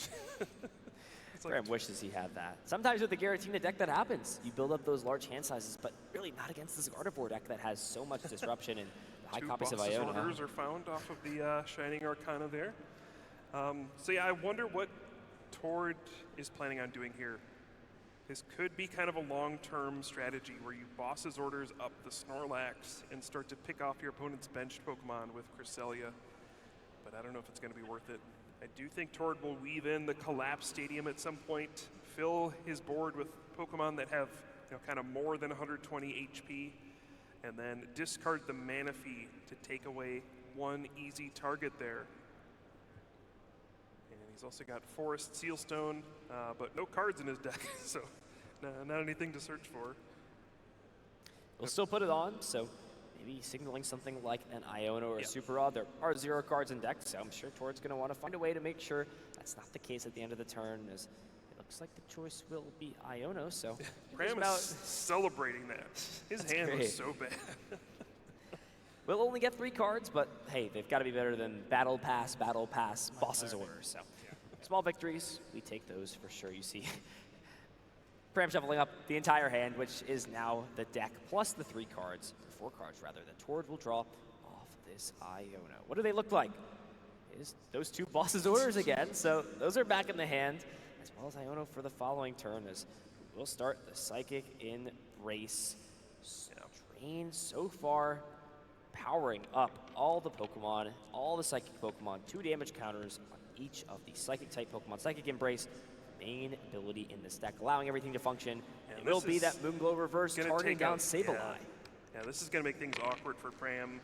[SPEAKER 2] Pram wishes he had that. Sometimes with the Giratina deck that happens. You build up those large hand sizes, but really not against this Gardevoir deck that has so much disruption and high copies of Iono.
[SPEAKER 1] 2 orders are found off of the Shining Arcana there. So yeah, I wonder what Tord is planning on doing here. This could be kind of a long-term strategy where you Boss's Orders up the Snorlax and start to pick off your opponent's benched Pokemon with Cresselia. But I don't know if it's going to be worth it. I do think Tord will weave in the Collapse Stadium at some point, fill his board with Pokemon that have kind of more than 120 HP, and then discard the Mana Fee to take away 1 easy target there. And he's also got Forest Sealstone, but no cards in his deck, so not anything to search for.
[SPEAKER 2] We'll still put it on, so maybe signaling something like an Iono or a Super Rod. There are 0 cards in deck, so I'm sure Tord's going to want to find a way to make sure that's not the case at the end of the turn, as it looks like the choice will be Iono, so...
[SPEAKER 1] Pram is celebrating that. His hand was so bad.
[SPEAKER 2] We'll only get 3 cards, but hey, they've got to be better than Battle Pass, Boss's Orders, so... Small victories, we take those for sure. You see Pram shuffling up the entire hand, which is now the deck, plus the 4 cards that Tord will draw off this Iono. What do they look like? Is those 2 Boss's Orders again, so those are back in the hand, as well as Iono for the following turn, as we'll start the Psychic Embrace. Strain so far, powering up all the Pokemon, all the Psychic Pokemon, 2 damage counters on each of the Psychic-type Pokemon. Psychic Embrace, main ability in this deck, allowing everything to function. It will be that Moonglow reverse targeting down Sableye.
[SPEAKER 1] Yeah, this is going to make things awkward for Pram.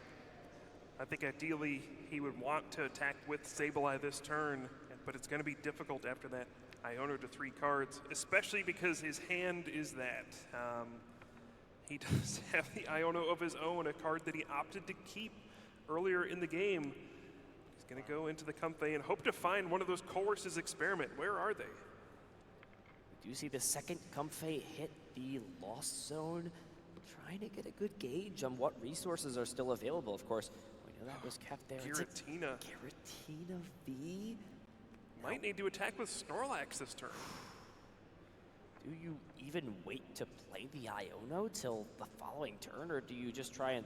[SPEAKER 1] I think ideally he would want to attack with Sableye this turn, but it's going to be difficult after that Iono to 3 cards, especially because his hand is that. He does have the Iono of his own, a card that he opted to keep earlier in the game. He's going to go into the Comfey and hope to find one of those Colress's Experiment. Where are they?
[SPEAKER 2] We do see the second Comfey hit the Lost Zone, trying to get a good gauge on what resources are still available. Of course, we know that was kept there.
[SPEAKER 1] Giratina.
[SPEAKER 2] Giratina V.
[SPEAKER 1] Might need to attack with Snorlax this turn.
[SPEAKER 2] Do you even wait to play the Iono till the following turn, or do you just try and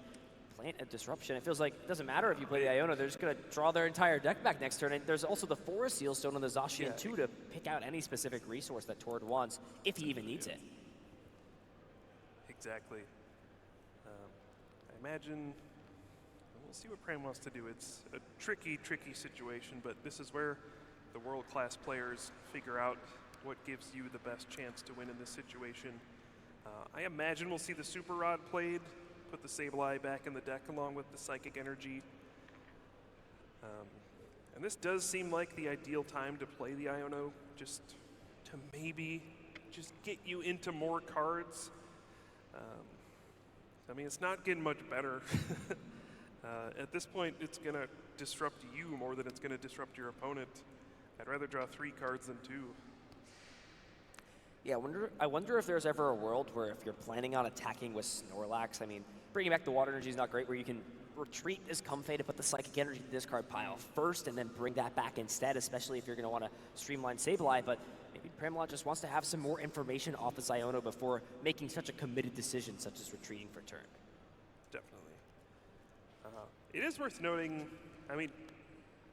[SPEAKER 2] plant a disruption? It feels like it doesn't matter if you play the Iono, they're just going to draw their entire deck back next turn. And there's also the Forest Seal Stone on the Zacian too to pick out any specific resource that Tord wants, if he even needs it.
[SPEAKER 1] Exactly. I imagine, we'll see what Pram wants to do. It's a tricky, tricky situation, but this is where the world-class players figure out what gives you the best chance to win in this situation. I imagine we'll see the Super Rod played, put the Sableye back in the deck along with the Psychic Energy. And this does seem like the ideal time to play the Iono, just to maybe just get you into more cards. I mean, it's not getting much better. At this point, it's going to disrupt you more than it's going to disrupt your opponent. I'd rather draw 3 cards than 2.
[SPEAKER 2] Yeah, I wonder if there's ever a world where if you're planning on attacking with Snorlax, I mean, bringing back the Water Energy is not great, where you can retreat as Comfey to put the Psychic Energy to the discard pile first and then bring that back instead, especially if you're going to want to streamline Sableye, but maybe Pramawat just wants to have some more information off his Iono before making such a committed decision, such as retreating for turn.
[SPEAKER 1] Definitely. It is worth noting, I mean,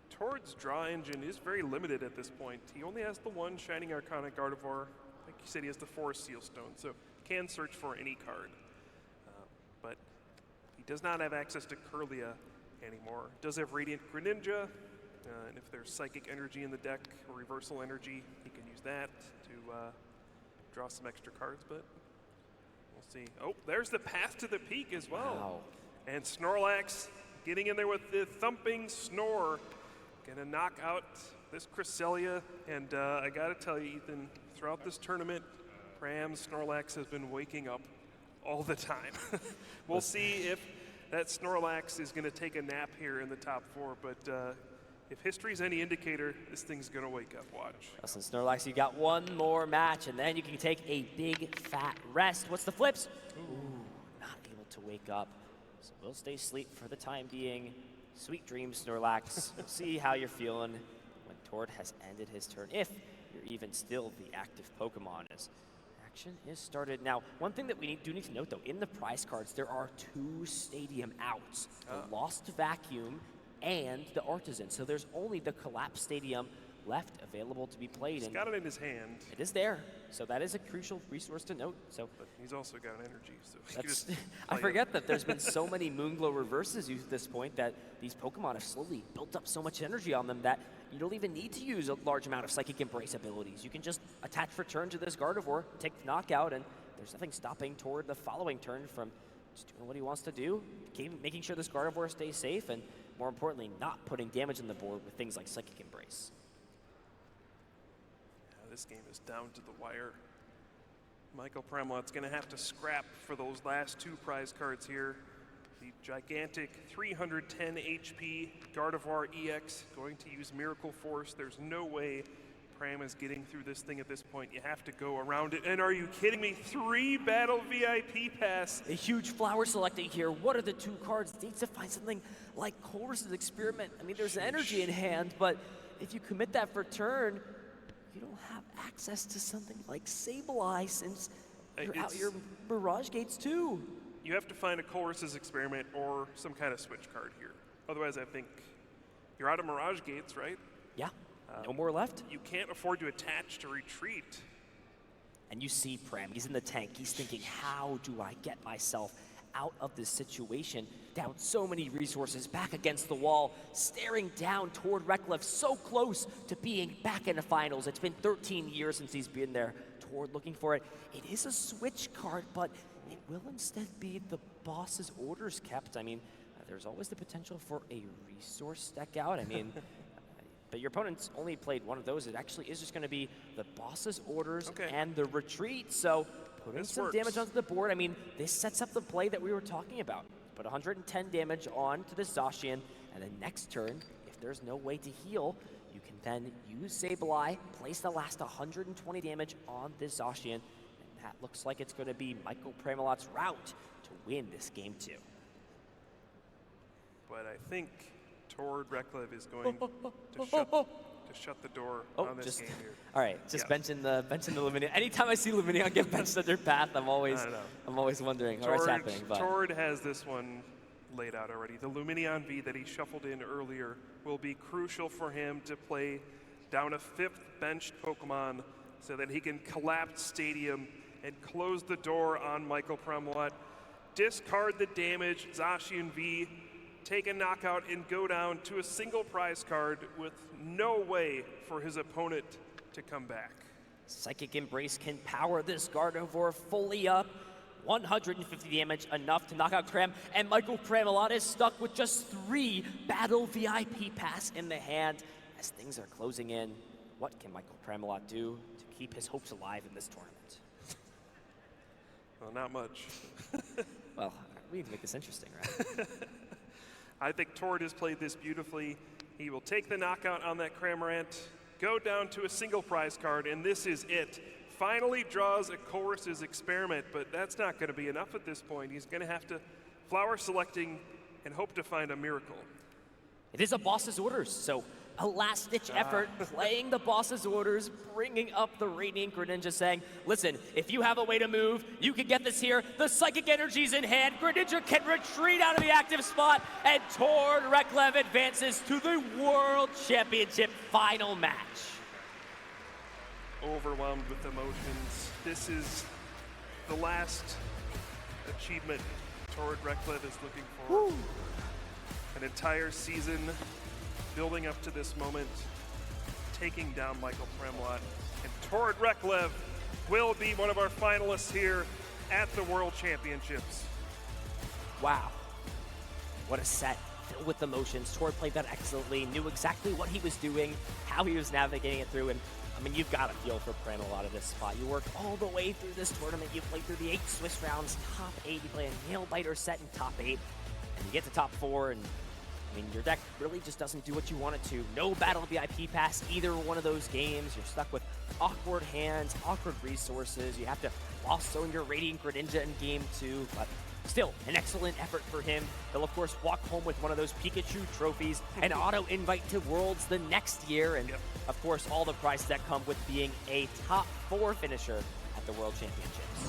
[SPEAKER 1] Tord's draw engine is very limited at this point. He only has the 1 Shining Arcana Gardevoir. Like you said, he has the Forest Seal Stone, so can search for any card. But he does not have access to Kirlia anymore. Does have Radiant Greninja, and if there's Psychic Energy in the deck or Reversal Energy, he can use that to draw some extra cards, but we'll see. Oh, there's the Path to the Peak as well.
[SPEAKER 2] Wow.
[SPEAKER 1] And Snorlax getting in there with the thumping snore. Gonna knock out this Cresselia, and I gotta tell you, Ethan, throughout this tournament, Pram's Snorlax has been waking up all the time. We'll see if that Snorlax is gonna take a nap here in the top 4, but if history's any indicator, this thing's gonna wake up, watch.
[SPEAKER 2] Listen, Snorlax, you got 1 more match, and then you can take a big fat rest. What's the flips? Ooh, not able to wake up. So we'll stay asleep for the time being. Sweet dreams, Snorlax. We'll see how you're feeling when Tord has ended his turn, if you're even still the active Pokemon, as action is started. Now, one thing that we do need to note, though, in the prize cards, there are 2 stadium outs. The Lost Vacuum and the Artisan. So there's only the Collapse Stadium left available to be played.
[SPEAKER 1] He's got it in his hand.
[SPEAKER 2] It is there. So that is a crucial resource to note. So
[SPEAKER 1] but he's also got energy, so he can
[SPEAKER 2] that's,
[SPEAKER 1] just
[SPEAKER 2] I forget that there's been so many Moonglow reverses used at this point that these Pokemon have slowly built up so much energy on them that you don't even need to use a large amount of Psychic Embrace abilities. You can just attach for turn to this Gardevoir, take the knockout, and there's nothing stopping Tord the following turn from just doing what he wants to do, making sure this Gardevoir stays safe, and more importantly, not putting damage on the board with things like Psychic Embrace.
[SPEAKER 1] This game is down to the wire. Michael Pramawat's going to have to scrap for those last 2 prize cards here. The gigantic 310 HP Gardevoir EX going to use Miracle Force. There's no way Pram is getting through this thing at this point. You have to go around it. And are you kidding me? 3 Battle VIP Pass.
[SPEAKER 2] A huge flower selecting here. What are the 2 cards? Needs to find something like Colress's Experiment. I mean, there's energy in hand, but if you commit that for turn, you don't have access to something like Sableye since you're out your Mirage Gates too.
[SPEAKER 1] You have to find a Colress's Experiment or some kind of switch card here. Otherwise, I think you're out of Mirage Gates, right?
[SPEAKER 2] Yeah, no more left.
[SPEAKER 1] You can't afford to attach to retreat.
[SPEAKER 2] And you see Pram, he's in the tank. He's thinking, how do I get myself out of this situation? Down so many resources, back against the wall, staring down toward Reklev, so close to being back in the finals. It's been 13 years since he's been there. Toward looking for it. It is a switch card, but it will instead be the boss's orders kept. I mean, there's always the potential for a resource deck out. I mean, but your opponent's only played one of those. It actually is just going to be the boss's orders and the retreat. So putting some damage onto the board. I mean, this sets up the play that we were talking about. Put 110 damage on to the Zacian, and then next turn, if there's no way to heal, you can then use Sableye, place the last 120 damage on this Zacian, and that looks like it's going to be Michael Pramawat's route to win this game 2.
[SPEAKER 1] But I think Tord Reklev is going to shut the door on this game here.
[SPEAKER 2] All right, just benching the Lumineon. Anytime I see Lumineon get benched under path, I'm always wondering what's happening. But
[SPEAKER 1] Tord has this one laid out already. The Lumineon V that he shuffled in earlier will be crucial for him to play down a 5th benched Pokemon so that he can collapse Stadium and close the door on Michael Pramawat, discard the damage, Zacian V, take a knockout, and go down to a single prize card with no way for his opponent to come back.
[SPEAKER 2] Psychic Embrace can power this Gardevoir fully up. 150 damage, enough to knock out Cram, and Michael Pramawat is stuck with just 3 Battle VIP Pass in the hand. As things are closing in, what can Michael Pramawat do to keep his hopes alive in this tournament?
[SPEAKER 1] Well, not much.
[SPEAKER 2] Well, we need to make this interesting, right?
[SPEAKER 1] I think Tord has played this beautifully. He will take the knockout on that Cramorant, go down to a single prize card, and this is it. Finally draws a Chorus's Experiment, but that's not going to be enough at this point. He's going to have to flower selecting and hope to find a miracle.
[SPEAKER 2] It is a boss's orders, so a last-ditch effort, playing the boss's orders, bringing up the Radiant Greninja, saying, listen, if you have a way to move, you can get this here. The Psychic Energy's in hand. Greninja can retreat out of the active spot, and Tord Reklev advances to the World Championship final match.
[SPEAKER 1] Overwhelmed with emotions. This is the last achievement Tord Reklev is looking for.
[SPEAKER 2] Woo.
[SPEAKER 1] An entire season building up to this moment, taking down Michael Pramawat, and Tord Reklev will be one of our finalists here at the World Championships.
[SPEAKER 2] Wow, what a set filled with emotions. Tord played that excellently, knew exactly what he was doing, how he was navigating it through, and I mean, you've got a feel for Pramawat at this spot. You worked all the way through this tournament. You played through the 8 Swiss rounds, top 8. You play a nail-biter set in top 8, and you get to top 4, and I mean, your deck really just doesn't do what you want it to. No Battle VIP Pass either one of those games. You're stuck with awkward hands, awkward resources. You have to lost zone your Radiant Greninja in game 2, but still an excellent effort for him. He'll of course walk home with one of those Pikachu trophies, an auto invite to Worlds the next year, and of course all the prizes that come with being a top 4 finisher at the World Championships.